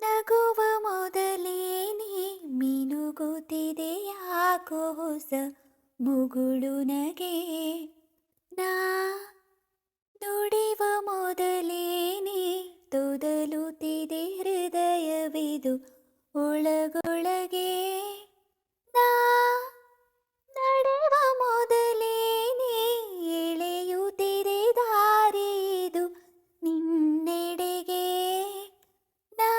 ನಗುವ ಮೊದಲೇನೆ ಮಿನುಗುತ್ತಿದೆ ಯಾಕೋ ಹೊಸ ಮುಗುಳು ನಗೆ. ನಾ ನುಡಿವ ಮೊದಲೇನೆ ತೊದಲುತ್ತಿದೆ ಹೃದಯವಿದು ಒಳಗೊಳಗೆ. ನಾ ನಡೆವ ಮೊದಲೇನೆ ಎಳೆಯುತ್ತಿದೆ ದಾರಿದು ನಿನ್ನೆಡೆಗೆ. ನಾ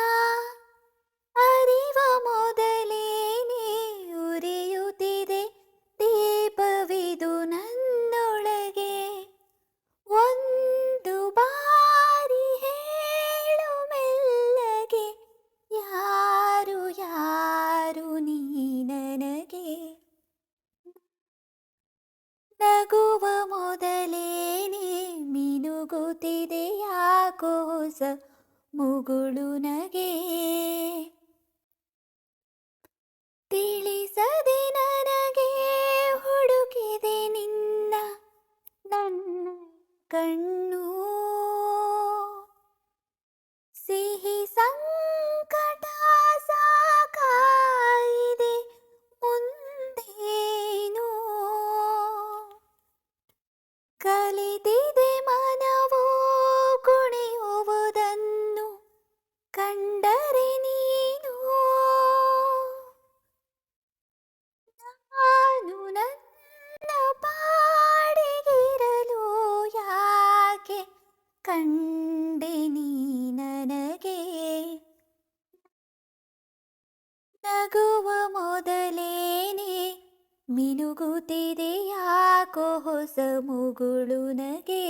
ಅರಿವ ಮೊದಲೇನೆ ಉರಿಯುತ್ತಿದೆ ದೀಪವಿದು ನನ್ನೊಳಗೆ. ಒಂದು ಬಾರಿ ಹೇಳು ಮೆಲ್ಲಗೆ, ಯಾರು ಯಾರು ನೀ ನನಗೆ. ನಗುವ ಮೊದಲೇನೆ ಮಿನುಗುತ್ತಿದೆ ಯಾಕೋ ಹೊಸ ಮುಗುಳು ನಗೆ. ತಿಳಿಸದೆ ನನಗೆ ಹುಡುಕಿದೆ ನಿನ್ನ ನನ್ನ ಕಣ್ಣು. ಸಿಹಿ ಸಂಕಟ ಸಾಕಾಗಿದೆ ಮುಂದೇನು. ಕಲಿತಿದೆ ಮನವೋ ಕುಣಿಯುವುದನ್ನು ಕಂಡರೆ ನೀನು. ನಾನು ನನ್ನ ಪಾಡಿಗಿರಲು ಯಾಕೆ ಕಂಡೆ ನೀ ನನಗೆ. ನಗುವ ಮೊದಲೇನೆ ಮಿನುಗುತ್ತಿದೆ ಯಾಕೋ ಹೊಸ ಮುಗುಳು ನಗೆ.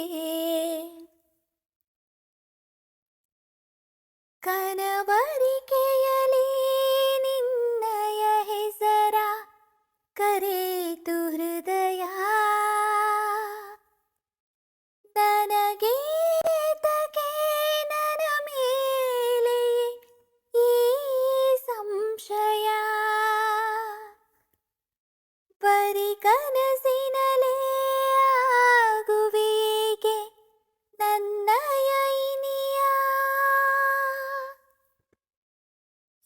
ಕನವರಿಕೆಯಲಿ ನಿನ್ನಯ ಹೆಸರ ಕರೆಯಿತು ಹೃದಯ. ನನಗೇತಕೆ ನನ್ನ ಮೇಲೆ ಈ ಸಂಶಯ. ಬರಿ ಕನಸಿನಲೇ ಆಗುವಿಗೆ ನನ್ನಯ ಇನಿಯ.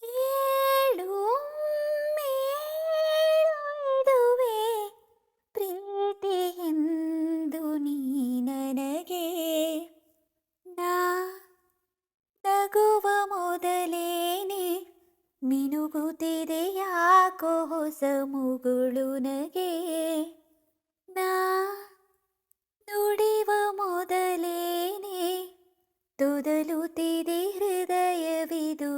ಏಳು ಒಮ್ಮೆ ಏಳು ಇದುವೆ ಪ್ರೀತಿ ಎಂದು ನೀ ನನಗೆ. ನಾ ನಗುವ ಮೊದಲೇನೆ ಮಿನುಗುತ್ತಿದೆ ಯಾಕೋ ಹೊಸ ಮುಗುಳು ನಗೆ. ನಾ ನುಡಿವ ಮೊದಲೇನೆ ತೊದಲುತ್ತಿದೆ ಹೃದಯವಿದು